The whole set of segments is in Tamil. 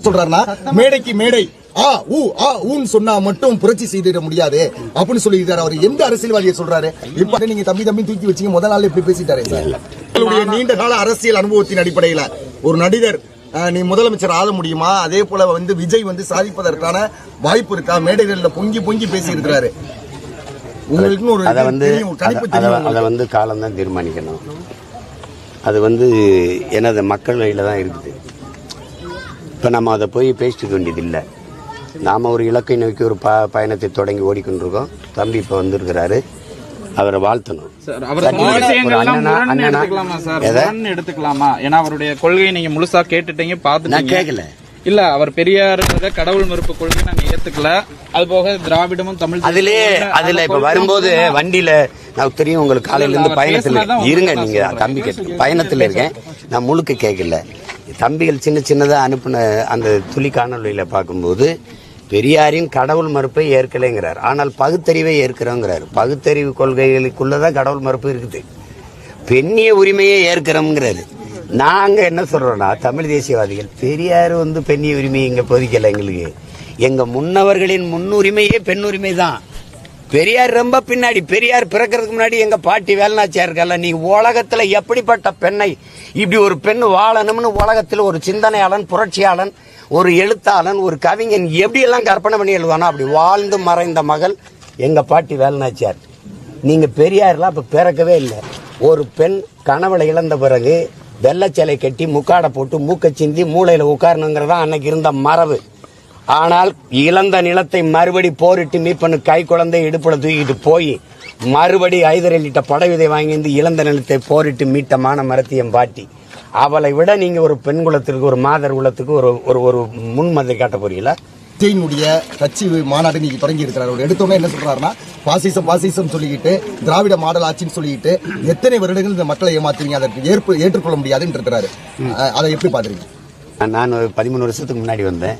சொல்றாருன்னா மேடைக்கு மேடை ஊன்னு சொன்னா மட்டும் புரட்சி செய்திட முடியாது அப்படின்னு சொல்லியிருக்காரு. அவர் எந்த அரசியல்வாதியை சொல்றாரு? இப்ப நீங்க தம்பி தூக்கி வச்சீங்க, முதல் நாள் இப்படி பேசிட்டாரு. நீண்ட கால அரசியல் அனுபவத்தின் அடிப்படையில் ஒரு நடிகர் நீ முதலமைச்சர் ஆக முடியுமா? அதே போல விஜய் சாதிப்பதற்கான வாய்ப்பு இருக்கா? மேடைகளில் பொங்கி பேசி இருக்கிறாரு. உங்களுக்கு ஒரு அதை காலம்தான் தீர்மானிக்கணும். அது எனது மக்கள் கையில தான் இருக்குது. இப்ப நம்ம அதை போய் பேசிக்க வேண்டியது இல்லை. நாம ஒரு இலக்கை நோக்கி ஒரு பயணத்தை தொடங்கி ஓடிக்கொண்டிருக்கோம். தம்பி இப்ப வந்திருக்கிறாரு, அவரை வாழ்த்தணும். எடுத்துக்கலாமா? ஏன்னா அவருடைய கொள்கையை நீங்க முழுசா கேட்டுட்டீங்க, பார்த்து கேட்கல இல்ல. அவர் பெரியார் கடவுள் மறுப்பு கொள்கை நாங்க ஏத்துக்கல. அது போக திராவிடமும் தமிழ் அதுல இப்ப வரும்போது வண்டியில நான் தெரியும் உங்களுக்கு காலையில இருந்து பயணத்துல இருங்க. நீங்க தம்பி கேட்டு பயணத்துல இருக்கேன், நான் முழுக்க கேட்கல. தம்பிகள் சின்னதா அனுப்பின அந்த துளி காணொலியில பார்க்கும்போது பெரியாரின் கடவுள் மறுப்பை ஏற்கலைங்கிறார். ஆனால் பகுத்தறிவை ஏற்கிறோங்கிறார். பகுத்தறிவு கொள்கைகளுக்குள்ளதான் கடவுள் மறுப்பு இருக்குது. பெண்ணிய உரிமையை ஏற்கிறோம்ங்கிறாரு. நாங்க என்ன சொல்றோம்னா, தமிழ் தேசியவாதிகள் பெரியார் பெண்ணிய உரிமையை இங்க போதிக்கல. எங்களுக்கு எங்க முன்னவர்களின் முன்னுரிமையே பெண் உரிமை தான். பெரியார் ரொம்ப பின்னாடி. பெரியார் பிறக்கிறதுக்கு முன்னாடி எங்க பாட்டி வேலுநாச்சியார் இருக்கல. நீ உலகத்துல எப்படிப்பட்ட பெண்ணை, இப்படி ஒரு பெண் வாழணும்னு உலகத்துல ஒரு சிந்தனையாளன், புரட்சியாளன், ஒரு எழுத்தாளன், ஒரு கவிஞன் எப்படி எல்லாம் கற்பனை பண்ணி எழுதுவானா, அப்படி வாழ்ந்து மறைந்த மகள் எங்க பாட்டி வேலுநாச்சியார். நீங்க பெரியார்லாம் அப்ப பிறக்கவே இல்லை. ஒரு பெண் கணவளை இழந்த பிறகு வெள்ளச்சலை கட்டி முக்காடை போட்டு மூக்க சிந்தி மூளையில உட்காரணுங்கிறதா அன்னைக்கு இருந்த மரபு. ஆனால் இழந்த நிலத்தை மறுபடி போரிட்டு மீப்பனு கை குழந்தை இடுப்புல தூக்கிட்டு போய் மறுபடி ஐதரலிட்ட படவிதை வாங்கி இழந்த நிலத்தை போரிட்டு மீட்ட மான மரத்தியம் பாட்டி. அவளை விட நீங்க ஒரு பெண் குலத்திற்கு, ஒரு மாதர் குலத்துக்கு ஒரு முன்மதை காட்ட போறீங்களா? விஜயினுடைய கட்சி மாநாடு நீங்க தொடங்கி இருக்கிறார். அவர் எடுத்தோன்னே என்ன சொல்றாருன்னா, பாசிசம் சொல்லிக்கிட்டு திராவிட மாடல் ஆட்சின்னு சொல்லிட்டு எத்தனை வருடங்கள் இந்த மக்களை ஏமாத்துவீங்க, அதற்கு ஏற்றுக்கொள்ள முடியாதுன்னு இருக்கிறாரு. அதை எப்படி பாக்குறீங்க? நான் 13 வருஷத்துக்கு முன்னாடி வந்தேன்.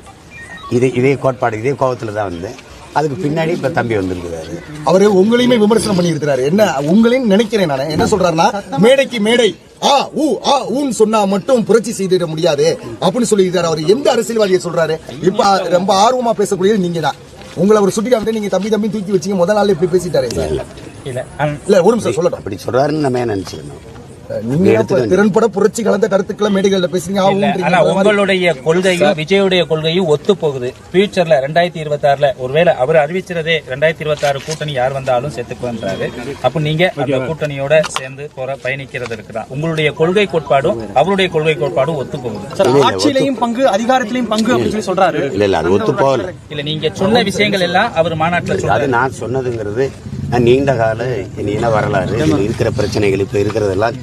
இதே கோட்பாடு, இதே கோபத்துல தான் வந்தேன். அதுக்கு பின்னாடி இப்ப தம்பி வந்திருக்கிறாரு. அவரு உங்களையுமே விமர்சனம் பண்ணி இருக்கிறாரு. என்ன உங்களையும் நினைக்கிறேன் நான். என்ன சொல்றாருன்னா, மேடைக்கு மேடை ஊன்னு சொன்னா மட்டும் புரட்சி செய்திட முடியாது அப்படின்னு சொல்லியிருக்காரு. அவர் எந்த அரசியல்வாதியை சொல்றாரு? இப்ப ரொம்ப ஆர்வமா பேசக்கூடியது நீங்க தான். உங்களை அவர் சுட்டி காமிட்டு நீங்க தம்பி தூக்கி வச்சீங்க, முதல் நாள் இப்படி பேசிட்டாரு. இல்ல ஒரு நிமிஷம் சொல்லட்டும். அப்படி சொல்றாருன்னு நம்ம நினைச்சிருந்தோம். நீங்க திறன்பட புரட்சி கலந்த கருத்துக்களை மேடைகள்ல பேசுறீங்க. உங்களுடைய கொள்கையும் விஜயுடைய கொள்கையும் ஒத்து போகுது. ஃபியூச்சர்ல 2026ல ஒருவேளை அவர் அறிவிச்சதே 2026 கூட்டணி யார் வந்தாலும் செத்துக்குன்றாரு. அப்ப நீங்க அந்த கூட்டணியோட சேர்ந்து பயணிக்கிறது இருக்கிறா. உங்களுடைய கொள்கை கோட்பாடும் அவருடைய கொள்கை கோட்பாடும் ஒத்து போகுது. ஆட்சியிலையும் பங்கு, அதிகாரத்திலையும் பங்கு அப்படின்னு சொல்லி சொல்றாரு. இல்ல அது ஒத்து போகல. இல்ல நீங்க சொன்ன விஷயங்கள் எல்லாம் அவர் மாநாட்டில் சொல்றாரு. நான் சொன்னதுங்கிறது நீண்ட கால இன வரலாறு, இருக்கிற பிரச்சனைகள், இப்ப இருக்கிறதெல்லாம்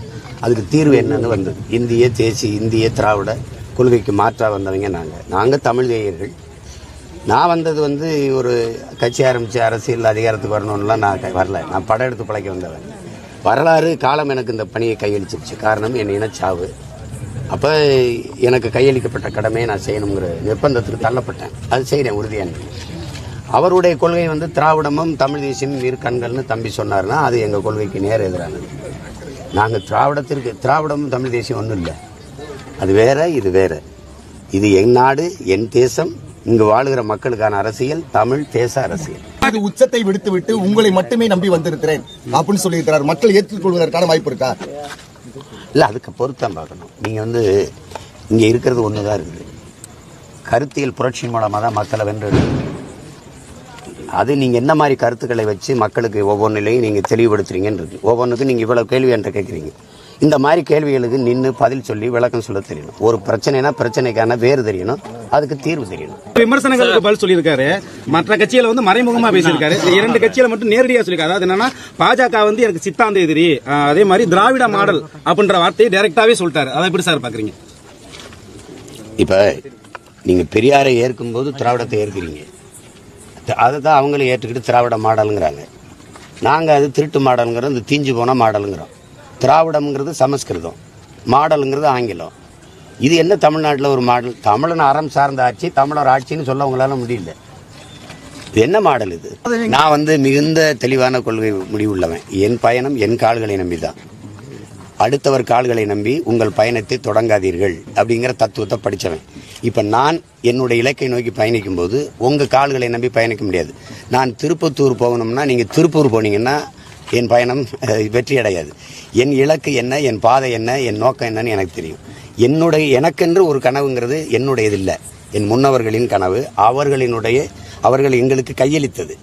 அதுக்கு தீர்வு என்னன்னு வந்தது. இந்திய திராவிட கொள்கைக்கு மாற்றா வந்தவங்க நாங்க தமிழ் தேயர்கள். நான் வந்தது ஒரு கட்சி ஆரம்பிச்சு அரசியல் அதிகாரத்துக்கு வரணும்லாம் நான் வரல. நான் படம் எடுத்து பழக்க வந்தவன். வரலாறு காலம் எனக்கு இந்த பணியை கையளிச்சிருச்சு. காரணம் என் இனச்சாவு. அப்ப எனக்கு கையளிக்கப்பட்ட கடமையை நான் செய்யணுங்கிற நிர்பந்தத்துக்கு தள்ளப்பட்டேன். அது செய்யறேன் உறுதியான. அவருடைய கொள்கை திராவிடமும் தமிழ் தேசியமும் இரு கண்கள்னு தம்பி சொன்னார்னா அது எங்க கொள்கைக்கு நேர் எதிரானது. நாங்கள் திராவிடமும் தமிழ் தேசியம் ஒன்றும் இல்லை. அது வேற, இது வேற. இது என் நாடு, என் தேசம், இங்கு வாழுகிற மக்களுக்கான அரசியல் தமிழ் தேச அரசியல். அது உச்சத்தை விடுத்து உங்களை மட்டுமே நம்பி வந்திருக்கிறேன் அப்படின்னு சொல்லியிருக்கிறார். மக்கள் ஏற்றுக்கொள்வதற்கான வாய்ப்பு இருக்கா? இல்ல, அதுக்கு பொறுத்தான் பார்க்கணும். நீங்க இங்க இருக்கிறது ஒண்ணுதான் இருக்குது. கருத்தியல் புரட்சி மூலமா தான் மக்களை வென்றெடுக்கணும். அது நீங்க என்ன மாதிரி கருத்துக்களை வச்சு மக்களுக்கு ஒவ்வொன்றிலையும் நீங்க தெளிவுபடுத்துறீங்கன்னு இருக்கு. ஒவ்வொன்றுக்கும் நீங்க இவ்வளவு கேள்வி என்ற கேட்குறீங்க. இந்த மாதிரி கேள்விகளுக்கு நின்று பதில் சொல்லி விளக்கம் சொல்ல தெரியணும். ஒரு பிரச்சனைனா பிரச்சனைக்கான வேறு தெரியணும், அதுக்கு தீர்வு தெரியணும். விமர்சனங்களுக்கு பதில் சொல்லியிருக்காரு. மற்ற கட்சியில மறைமுகமா பேசியிருக்காரு. 2 கட்சியில மட்டும் நேரடியா சொல்லியிருக்காரு. அதாவது என்னன்னா, பாஜக எனக்கு சித்தாந்த எதிரி, அதே மாதிரி திராவிட மாடல் அப்படின்ற வார்த்தையை டைரக்டாவே சொல்லிட்டாரு. அதை எப்படி சார் பாக்குறீங்க? இப்ப நீங்க பெரியாரை ஏற்கும் போது திராவிடத்தை ஏற்கிறீங்க. அதை தான் அவங்களும் ஏற்றுக்கிட்டு திராவிட மாடலுங்கிறாங்க. நாங்கள் அது திருட்டு மாடலுங்கிறோம், இந்த தீஞ்சு போன மாடலுங்கிறோம். திராவிடம்ங்கிறது சமஸ்கிருதம், மாடலுங்கிறது ஆங்கிலம். இது என்ன தமிழ்நாட்டில் ஒரு மாடல்? தமிழன் அறம் சார்ந்த ஆட்சி, தமிழர் ஆட்சின்னு சொல்ல உங்களால முடியல. இது என்ன மாடல் இது? நான் மிகுந்த தெளிவான கொள்கை முடிவுள்ளவன். என் பயணம் என் கால்களை நம்பி தான். அடுத்தவர் கால்களை நம்பி உங்கள் பயணத்தை தொடங்காதீர்கள் அப்படிங்கிற தத்துவத்தை படித்தவன். இப்ப நான் என்னுடைய இலக்கை நோக்கி பயணிக்கும் போது உங்க கால்களை நம்பி பயணிக்க முடியாது. நான் திருப்பத்தூர் போகணும்னா நீங்க திருப்பூர் போனீங்கன்னா என் பயணம் வெற்றி அடையாது. என் இலக்கு என்ன, என் பாதை என்ன, என் நோக்கம் என்னன்னு எனக்கு தெரியும். எனக்கென்று ஒரு கனவுங்கிறது என்னுடையது இல்லை, என் முன்னவர்களின் கனவு. அவர்கள் எங்களுக்கு கையளித்தது.